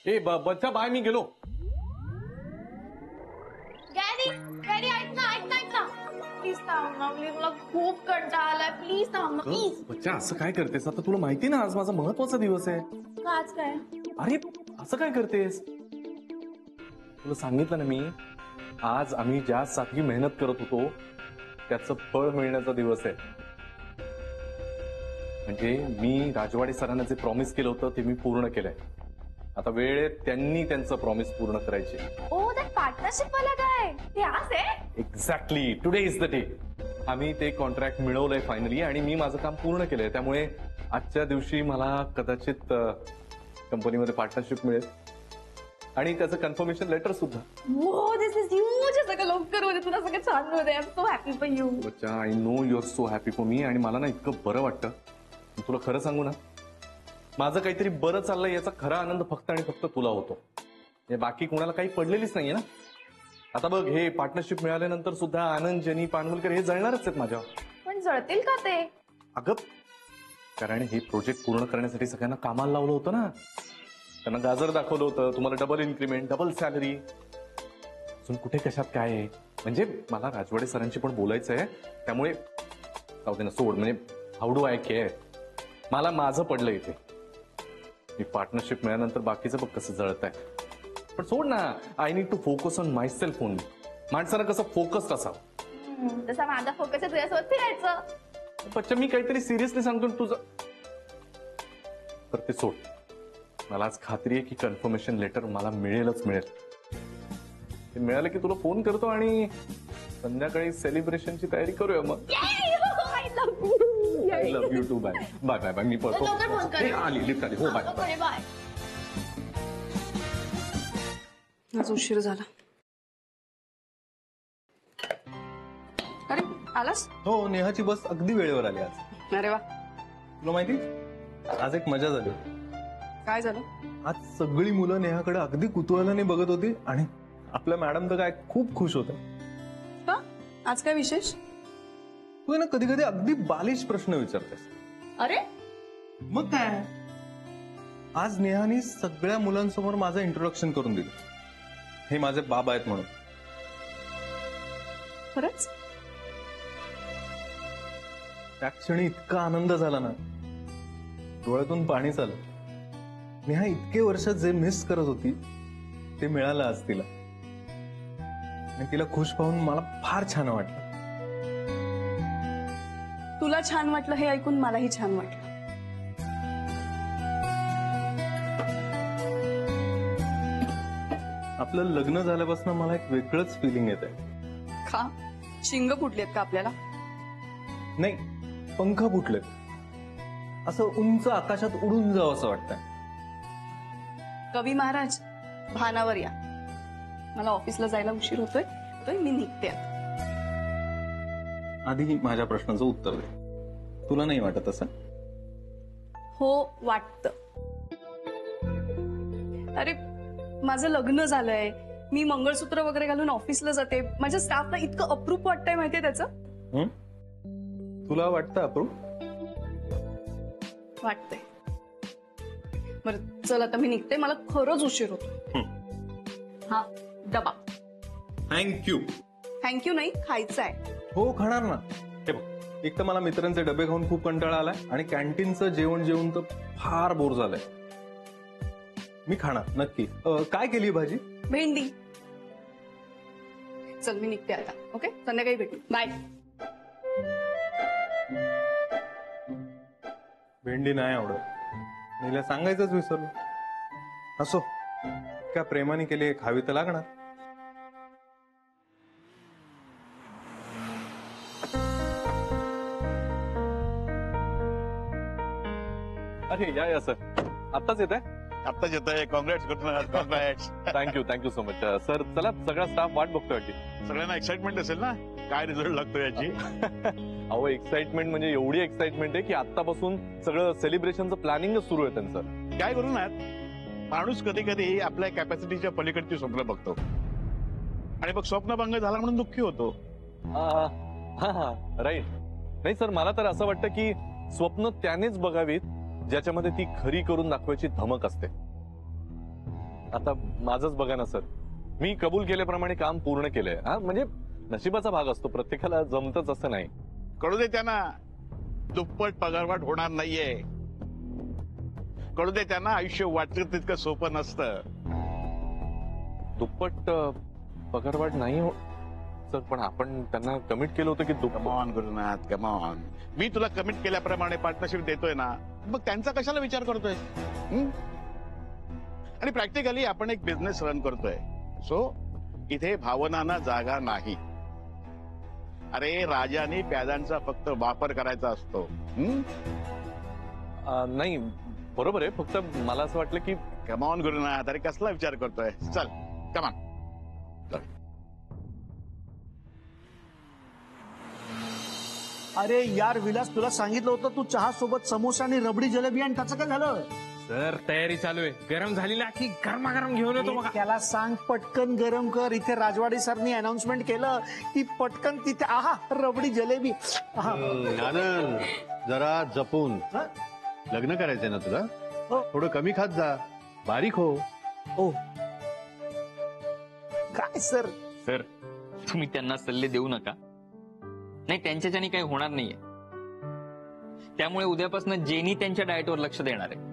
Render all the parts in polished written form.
ए बच्चा बाय मी गेलो. Daddy daddy ऐक ना ऐक ना ऐक ना प्लीज थांब ना प्लीज मला खूप कंटाळा आलाय प्लीज थांब ना प्लीज. बच्चा असं काय करतेस आता तुला माहिती ना आज माझा महत्वाचा दिवस आहे. आज काय अरे असं काय करतेस तुला सांगितलं ना मी आज आम्ही ज्यासाठी मेहनत करत होतो त्याचं फळ मिळण्याचा दिवस आहे. म्हणजे मी राजवाडे सरांना जे प्रॉमिस केलं होतं ते मी पूर्ण केलंय. आता वेळ आहे त्यांनी त्यांचं प्रॉमिस पूर्ण करायचे. ओ दॅट पार्टनरशिप वाला काय ते आज आहे. Exactly today is the day. आम्ही ते कॉन्ट्रॅक्ट मिळवलंय फायनली आणि मी माझं काम पूर्ण केलंय. त्यामुळे आजच्या दिवशी मला कदाचित कंपनीमध्ये पार्टनरशिप मिळेल आणि त्याचं कन्फर्मेशन लेटर सुद्धा. हो दिस इज ह्यूज. सगळं लवकर होते तुला सगळं छान होते. I am so happy for you. बच्चा I know you are so happy for me आणि मला ना इतकं बरं वाटतं. तुला खरं सांगू ना माझं काहीतरी बरं चाललंय याचा खरा आनंद फक्त आणि फक्त तुला होतो. हे बाकी कोणाला काही पडलेलीच नाहीये ना. आता बघ हे पार्टनरशिप मिळाल्यानंतर सुद्धा आनंद जेनी पानवलकर हे जळणारच आहेत माझ्यावर. पण जळतील का ते. अगं कारण हे प्रोजेक्ट पूर्ण करण्यासाठी सगळ्यांना कामाला लावलं होतं ना. त्यांना गाजर दाखवलं होतं तुम्हाला डबल इन्क्रीमेंट डबल सॅलरी. अजून कुठे कशात काय आहे म्हणजे मला राजवाडे सरांशी पण बोलायचं आहे. त्यामुळे जाऊ दे ना सोड. म्हणजे हाऊ डू आय केअर. मला माझं पडलं इथे. मी पार्टनरशिप मिळाल्यानंतर बाकीचं बघ कसं जळत आहे. पण सोड ना I need to focus on my self only. माणसाला कसं फोकस्ड असावं तसा माझा फोकस तुझ्यासोबत फिरायचं. बच्चा मी काहीतरी सिरियसली सांगतो तुझं तर ते सोड. मला आज खात्री आहे की कन्फर्मेशन लेटर मला मिळेलच मिळेल. ते मिळालं की तुला फोन करतो आणि संध्याकाळी सेलिब्रेशनची तयारी करूया मग. I love you too. Bye bye bye bye. मी पळतो. आली लिफ्ट आली. हो बाय बाय. आज उशीर झाला. अरे आलास. हो नेहाची बस अगदी वेळेवर आली आज. अरे वा. तुला माहिती आज एक मजा झाली. काय झालं. आज सगळी मुलं नेहाकडे अगदी कुतूहलाने बघत होती आणि आपल्या मॅडम तर काय खूप खुश होत्या. का आज काय विशेष. तू ना कधी कधी अगदी बालिश प्रश्न विचारतेस. अरे मग काय आज नेहानी सगळ्या मुलांसमोर माझं इंट्रोडक्शन करून दिलं. हे माझे बाबा आहेत म्हणून. खरंच. त्या क्षणी इतका आनंद झाला ना डोळ्यातून पाणी आलं. नेहा इतके वर्ष जे मिस करत होती ते मिळालं आज तिला आणि तिला खुश पाहून मला फार छान वाटलं. तुला छान वाटलं हे ऐकून मलाही छान वाटलं. आपलं लग्न झाल्यापासून मला एक वेगळंच फिलिंग येत आहे. का शिंग फुटलेत का आपल्याला. नाही पंख फुटलेत. असं उंच आकाशात उडून जावं असं वाटतंय. कवी महाराज भानावर या. मला ऑफिसला जायला उशीर होतोय. मी निघते आता. आधी माझ्या प्रश्नाचं उत्तर दे. तुला नाही वाटत असं. हो वाटतं. अरे माझं लग्न झालंय. मी मंगळसूत्र वगैरे घालून ऑफिसला जाते. माझ्या स्टाफला इतकं अप्रूप वाटतंय माहितीये त्याचं. तुला वाटतं अप्रूप. वाटतंय. बरं चल आता मी निघते. मला खरंच उशीर होतो. हा डबा. थँक्यू. थँक्यू नाही खायचं आहे. हो खाणार ना. हे बघ एक तर मला मित्रांचे डबे खाऊन खूप कंटाळा आलाय आणि कॅन्टीनचं जेवण जेवून तर फार बोर झालंय. मी खाणार नक्की. काय केली भाजी. भेंडी. चल मी निघते आता. ओके संध्याकाळी भेटू. बाय. भेंडी नाही आवडत. नीला सांगायचंच विसरलो. असो इतक्या प्रेमाने केली खावी तर लागणार. अरे या सर आत्ताच येत आहे. आत्ताच येत आहे. Congrats congrats. Thank you so much sir. चला सगळा स्टाफ वाट बघतोय. सगळ्यांना एक्साइटमेंट असेल ना काय रिझल्ट लागतो याची. अहो एक्साइटमेंट म्हणजे एवढी एक्साइटमेंट आहे की आतापासून सगळं सेलिब्रेशनचं प्लॅनिंगच सुरू आहे त्यांचं. काय करू ना माणूस कधी कधी आपल्या कॅपॅसिटीच्या पलीकडची स्वप्न बघतो आणि मग स्वप्नभंग झाला म्हणून दुःखी होतो. हा राईट. नाही सर मला तर असं वाटतं की स्वप्न त्यानेच बघावीत ज्याच्यामध्ये ती खरी करून दाखवायची धमक असते. आता माझंच बघा ना सर, मी कबूल केल्याप्रमाणे काम पूर्ण केलंय. हा म्हणजे नशिबाचा भाग असतो, प्रत्येकाला जमतच असं नाही. कळू दे त्यांना दुप्पट पगारवाढ होणार नाहीये. कळू दे त्यांना आयुष्य वाटतं तितकं सोपं नसतं. दुप्पट पगारवाढ नाही हो सर, पण आपण त्यांना कमिट केलं होतं की कमॉन गुरुनाथ कमॉन, मी तुला कमिट केल्याप्रमाणे पार्टनरशिप देतोय ना, मग त्यांचा कशाला विचार करतोय? आणि प्रॅक्टिकली आपण एक बिझनेस रन करतोय, सो इथे भावनांना जागा नाही. अरे राजाने प्यादांचा फक्त वापर करायचा असतो. नाही बरोबर आहे, फक्त मला असं वाटलं की कमॉन गुरुनाथ, अरे कसला विचार करतोय? चल कमॉन. अरे यार विलास, तुला सांगितलं होतं तू चहा सोबत समोसा आणि रबडी जलेबी, आणि त्याचं काय झालं? सर तयारी चालू आहे, गरम झालेला की गरमागरम घेऊन येतो बघा. त्याला सांग पटकन गरम कर. इथे राजवाडी सरनी अनाउन्समेंट केलं की पटकन तिथे आहा रबडी जलेबी. आहा. आनंद, जरा जपून. हा? लग्न करायचंय ना तुला? हो. थोडं कमी खात जा, बारीक हो. ओ काय सर? सर तुम्ही त्यांना सल्ले देऊ नका. नाही, त्यांच्याच्यानी काही होणार नाहीये. त्यामुळे उद्यापासून जेनी त्यांच्या डाएटवर लक्ष देणार आहे.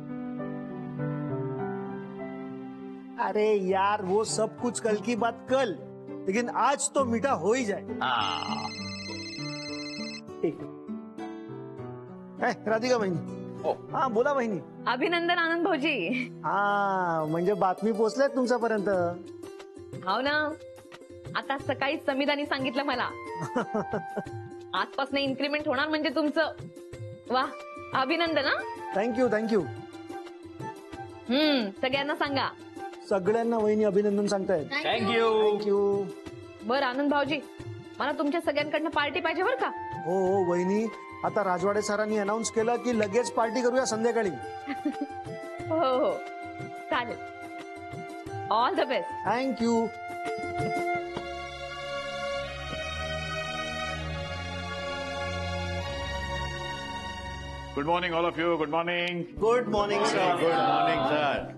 अरे यार वो सब कुछ कल की बात कल, लेकिन आज तो मीठा हो ही जाए. ठीक है. राधिका बहिणी. हा बोला बहिणी. अभिनंदन आनंद भाऊजी. हा म्हणजे बातमी पोहोचल्यात तुमच्यापर्यंत. हो ना, आता सकाळी समिधानी सांगितलं मला. आजपासून इन्क्रीमेंट होणार म्हणजे तुमचं. वा, अभिनंदन. हा थँक्यू थँक्यू. सगळ्यांना सांगा. सगळ्यांना वहिनी अभिनंदन सांगतायत. थँक्यू. थँक्यू. बरं आनंद भाऊजी, मला तुमच्या सगळ्यांकडनं पार्टी पाहिजे बरं का. हो हो वहिनी, आता राजवाडे सरांनी अनाऊन्स केलं की लगेच पार्टी करूया संध्याकाळी. हो हो चालेल. All the best. Thank you. Good morning all of you. Good morning. Good morning sir. Good morning sir.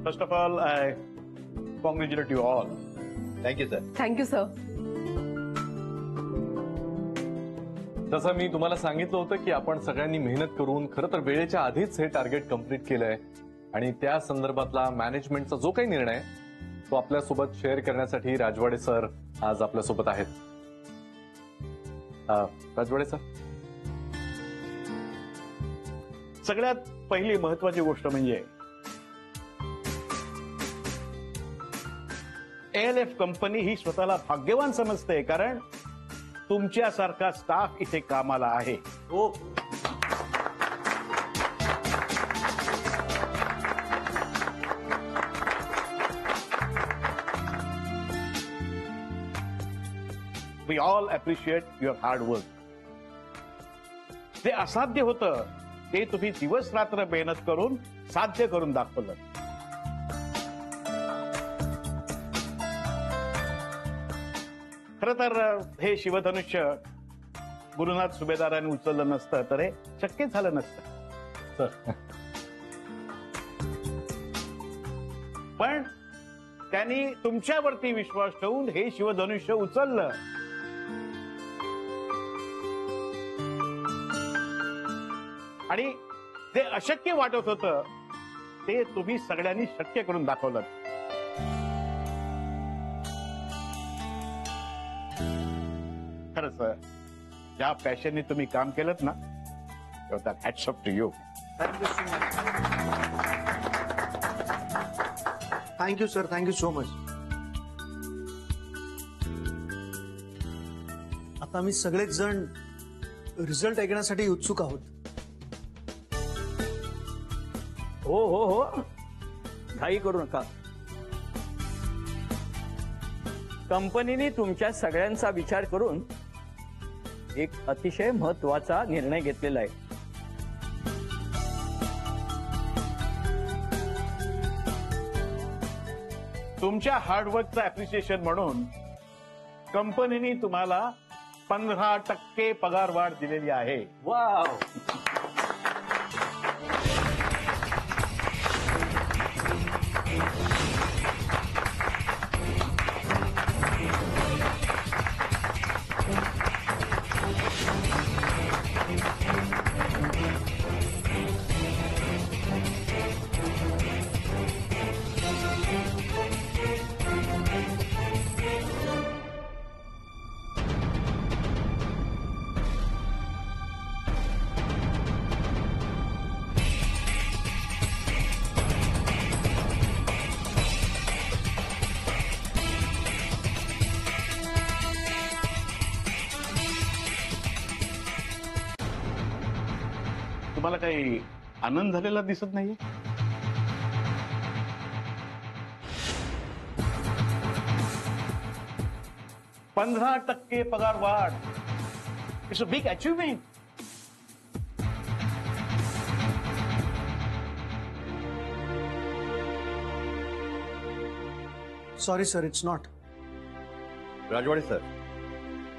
First of all I congratulate you all. Thank you sir. Thank you sir. तसं मी तुम्हाला सांगितलं होतं की आपण सगळ्यांनी मेहनत करून खरं तर वेळेच्या आधीच हे टार्गेट कम्प्लीट केलंय, आणि त्या संदर्भातला मॅनेजमेंटचा जो काही निर्णय आहे तो आपल्यासोबत शेअर करण्यासाठी राजवाडे सर आज आपल्यासोबत आहेत. राजवाडे सर. सगळ्यात पहिली महत्वाची गोष्ट म्हणजे ALF कंपनी ही स्वतःला भाग्यवान समजते, कारण तुमच्यासारखा स्टाफ इथे कामाला आहे. हो. We all appreciate your hard work. जे असाध्य होतं ते तुम्ही दिवस रात्र मेहनत करून साध्य करून दाखवलं. खरं तर हे शिवधनुष्य गुरुनाथ सुभेदारांनी उचललं नसतं तर हे शक्य झालं नसतं. पण त्यांनी तुमच्यावरती विश्वास ठेवून हे शिवधनुष्य उचललं. आणि जे अशक्य वाटत होतं ते तुम्ही सगळ्यांनी शक्य करून दाखवलं. खरंच ज्या पॅशनने तुम्ही काम केलं ना, hats off to you. Thank you sir. Thank you so much. आता आम्ही सगळेच जण रिझल्ट ऐकण्यासाठी उत्सुक आहोत. हो हो हो, घाई करू नका. कंपनीने तुमच्या सगळ्यांचा विचार करून एक अतिशय महत्वाचा निर्णय घेतलेला आहे. तुमच्या हार्डवर्कचं अप्रिसिएशन म्हणून कंपनीने तुम्हाला 15% पगार वाढ दिलेली आहे. वाव. तुम्हाला काही आनंद झालेला दिसत नाहीये? %15 पगार वाढ. It's a big achievement. Sorry sir, it's not. Rajwade sir,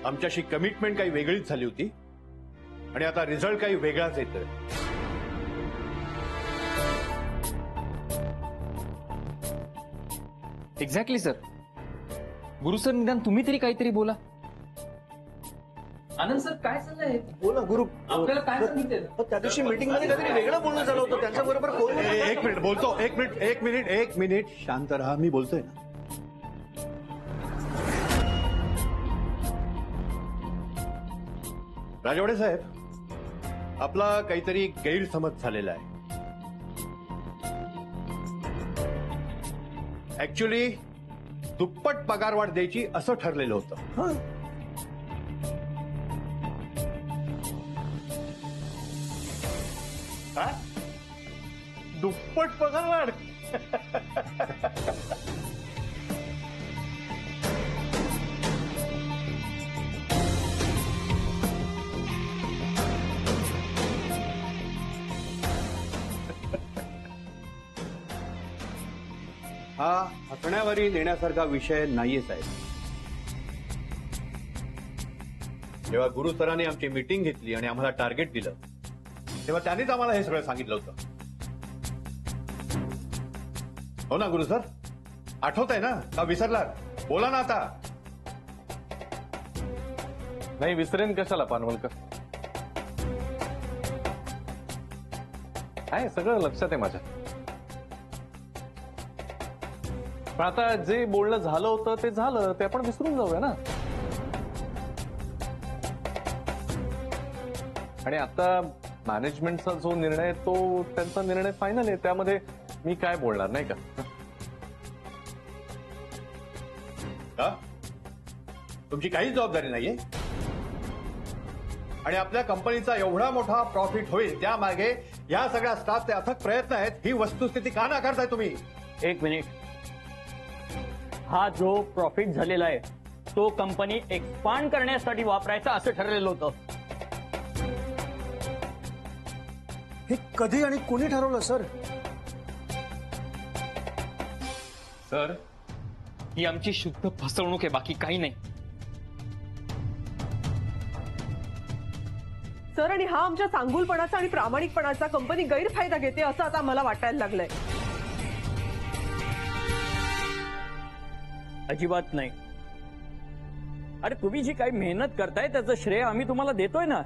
आमच्याशी कमिटमेंट काही वेगळीच झाली होती आणि आता रिझल्ट काही वेगळाच येतोय. Exactly sir. गुरु सर, निदान तुम्ही तरी काहीतरी बोला. आनंद सर, काय चाललंय? बोला गुरु. आपल्याला काय सांगितलं? त्या दिवशी मीटिंग मध्ये काहीतरी वेगळं बोलणं झालं होतं. त्यांच्या बरोबर कोण? एक मिनिट बोलतो. एक मिनिट शांत राहा. मी बोलतोय ना. राजवाडे साहेब, आपला काहीतरी गैरसमज झालेला आहे. ऍक्च्युली दुप्पट पगारवाढ द्यायची असं ठरलेलं होतं. काय? दुप्पट पगार वाढ? हा हसण्यावरी नेण्यासारखा विषय नाहीये साहेब. जेव्हा गुरु सरांनी आमची मीटिंग घेतली आणि आम्हाला टार्गेट दिलं तेव्हा त्यांनीच आम्हाला हे सगळं सांगितलं होतं. हो ना गुरु सर? आठवत आहे ना? का विसरलात? बोला ना आता. नाही विसरेन कशाला पानवलकर. आहे सगळं लक्षात आहे माझ्या. पण आता जे बोलणं झालं होतं ते झालं, ते आपण विसरून जाऊया ना. आणि आता मॅनेजमेंटचा जो निर्णय तो त्यांचा निर्णय फायनल आहे. त्यामध्ये मी काय बोलणार नाही का? का? तुमची काहीच जबाबदारी नाहीये? आणि आपल्या कंपनीचा एवढा मोठा प्रॉफिट होईल त्यामागे या सगळ्या स्टाफचे अथक प्रयत्न आहेत. ही वस्तुस्थिती का नाकारताय तुम्ही? एक मिनिट. हा जो प्रॉफिट झालेला आहे तो कंपनी एक्सपांड करण्यासाठी वापरायचा असं ठरलेलं होतं. हे कधी आणि कोणी ठरवलं सर? सर, ही आमची शुद्ध फसवणूक आहे, बाकी काही नाही. सर, आणि हा आमच्या चांगुलपणाचा आणि प्रामाणिकपणाचा कंपनी गैरफायदा घेते असं आता मला वाटायला लागलंय. अजिबात नाही. अरे तुम्ही जी काही मेहनत करताय त्याचं श्रेय आम्ही तुम्हाला देतोय ना.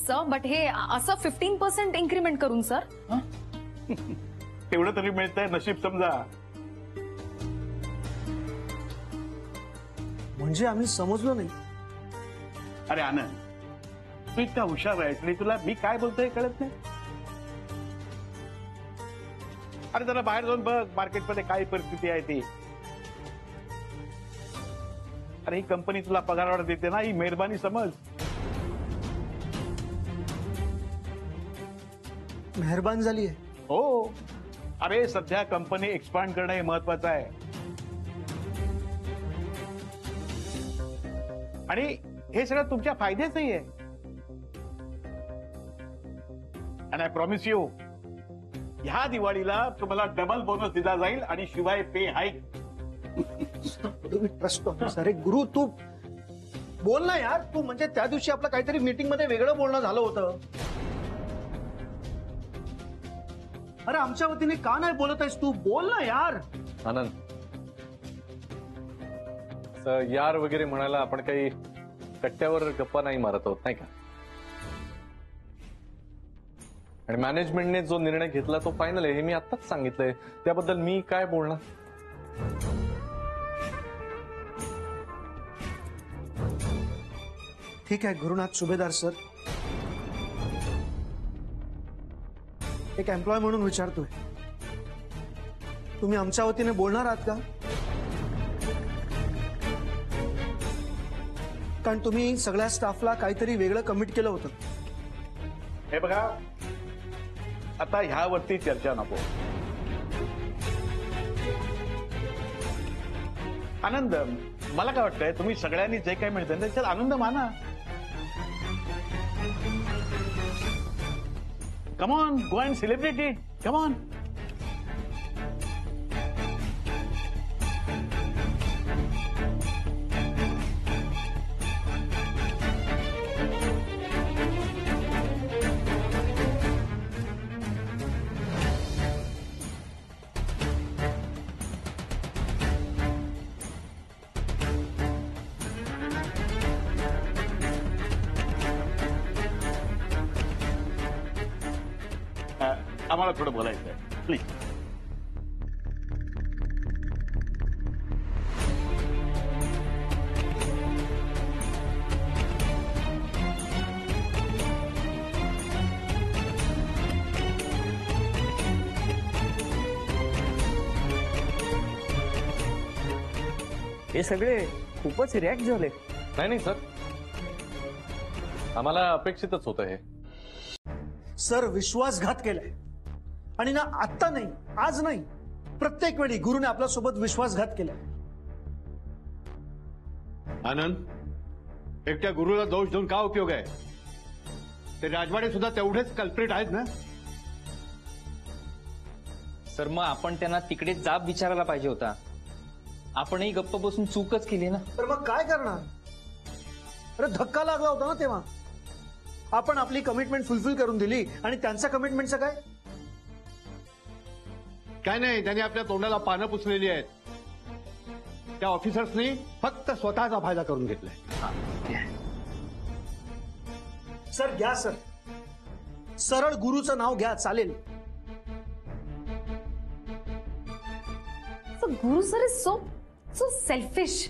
सर, बट हे असं 15% इन्क्रीमेंट करून सर. तेवढं तरी मिळतंय, नशीब समजा. म्हणजे आम्ही समजलो नाही. अरे आनंद, तू इतका हुशार आहेस आणि तुला मी काय बोलतोय कळत नाही? अरे जरा बाहेर जाऊन बघ मार्केटमध्ये काय परिस्थिती आहे ती. अरे ही कंपनी तुला पगारवाढ देते ना, ही मेहरबानी समज. मेहरबान झाली आहे. हो. अरे सध्या कंपनी एक्सपांड करणं हे महत्वाचं आहे. आणि हे सगळं तुमच्या फायद्याचंही आहे. आणि आय प्रॉमिस यू, ह्या दिवाळीला तुम्हाला डबल बोनस दिला जाईल आणि शिवाय पे हाईक. ट्रस्ट ऑफिसर, अरे गुरु तू बोल ना यार. तू म्हणजे त्या दिवशी आपलं काहीतरी मीटिंग मध्ये वेगळं बोलणं झालं होतं. अरे आमच्या वतीने का नाही बोलत आहेस तू? बोल ना यार. आनंद, यार वगैरे म्हणायला आपण काही कट्ट्यावर गप्पा नाही मारत आहोत, नाही का? आणि मॅनेजमेंटने जो निर्णय घेतला तो फायनल आहे हे मी आत्ताच सांगितलंय. त्याबद्दल मी काय बोलणार? ठीक आहे गुरुनाथ सुभेदार सर, एक एम्प्लॉय म्हणून विचारतोय, तुम्ही आमच्या वतीने बोलणार आहात का? कारण तुम्ही सगळ्या स्टाफला काहीतरी वेगळं कमिट केलं होतं. हे बघा, आता ह्यावरती चर्चा नको. आनंद, मला काय वाटतंय, तुम्ही सगळ्यांनी जे काही मिळतं त्याच्यात आनंद माना. Come on, go and celebrate it. Come on. आम्हाला थोडं बोलायचं आहे, प्लीज. हे सगळे खूपच रिॲक्ट झाले. नाही नाही सर, आम्हाला अपेक्षितच होतं हे. सर, विश्वासघात केलाय. आणि ना आत्ता नाही, आज नाही, प्रत्येक वेळी गुरुने आपल्या सोबत विश्वासघात केलाय. आनंद, एकट्या गुरुला दोष देऊन का उपयोग आहे? ते राजवाडे सुद्धा तेवढेच कल्प्रिट आहेत ना. सर, मग आपण त्यांना तिकडे जाब विचारायला पाहिजे होता. आपणही गप्प बसून चूकच केली ना. तर मग काय करणार? अरे धक्का लागला होता ना तेव्हा. आपण आपली कमिटमेंट फुलफिल करून दिली आणि त्यांच्या कमिटमेंटचं काय? काय नाही, त्यांनी आपल्या तोंडाला पानं पुसलेली आहेत. त्या ऑफिसर्सनी फक्त स्वतःचा फायदा करून घेतलाय. सर घ्या सर, सरळ गुरुचं नाव घ्या, चालेल. गुरु सर इज सो सेल्फिश.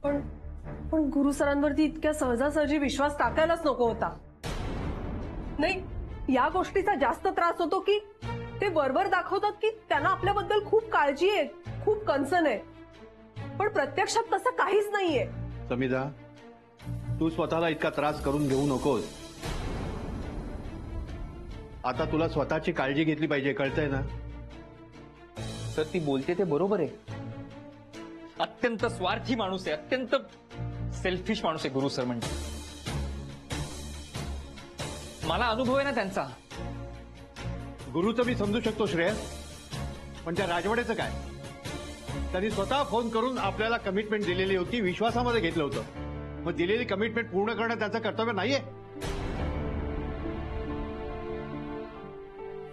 पण गुरु सरांवरती इतक्या सहजासहजी विश्वास टाकायलाच नको होता. नाही, या गोष्टीचा जास्त त्रास होतो की ते वरवर दाखवतात की त्यांना आपल्याबद्दल खूप काळजी आहे, खूप कन्सर्न आहे, पण प्रत्यक्षात तसं काहीच नाहीये. समिधा, तू स्वतःला इतका त्रास करून घेऊ नकोस. आता तुला स्वतःची काळजी घेतली पाहिजे, कळतंय ना? सर, ती बोलते ते बरोबर आहे. अत्यंत स्वार्थी माणूस आहे, अत्यंत सेल्फिश माणूस आहे गुरु सर. म्हणजे मला अनुभव आहे ना त्यांचा. गुरुचं मी समजू शकतो श्रेयस, पण त्या राजवाड्याचं काय? त्यांनी स्वतः फोन करून आपल्याला कमिटमेंट दिलेली होती, विश्वासामध्ये घेतलं होतं. मग दिलेली कमिटमेंट पूर्ण करणं त्यांचं कर्तव्य नाहीये?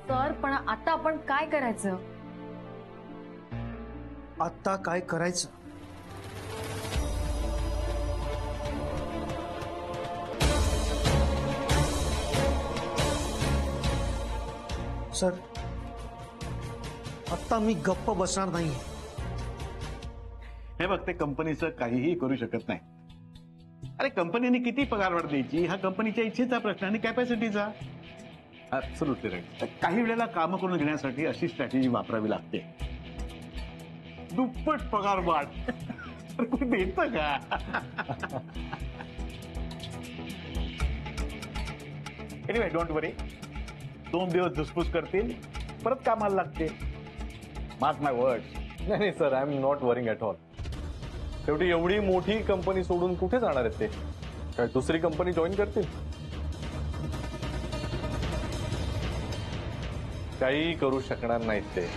सर, पण आता आपण काय करायचं? आता काय करायचं? सर, आता मी गप्प बसणार नाही. हे बघ, ते कंपनीचं काहीही करू शकत नाही. अरे कंपनीने किती पगारवाढ द्यायची हा कंपनीच्या इच्छेचा प्रश्न आणि कॅपॅसिटीचा. Absolutely right. काही वेळेला कामं करून घेण्यासाठी अशी स्ट्रॅटेजी वापरावी लागते. दुप्पट पगार वाढ कोणी देतं का? एनिवे, डोंट वरी. 2 दिवस धुसफूस करतील, परत कामाला लागते. मार्क माय वर्ड्स. नाही नाही sir, I am not worrying at all. शेवटी एवढी मोठी कंपनी सोडून कुठे जाणार आहेत ते? काय दुसरी कंपनी जॉईन करतील? काही करू शकणार नाहीत ते.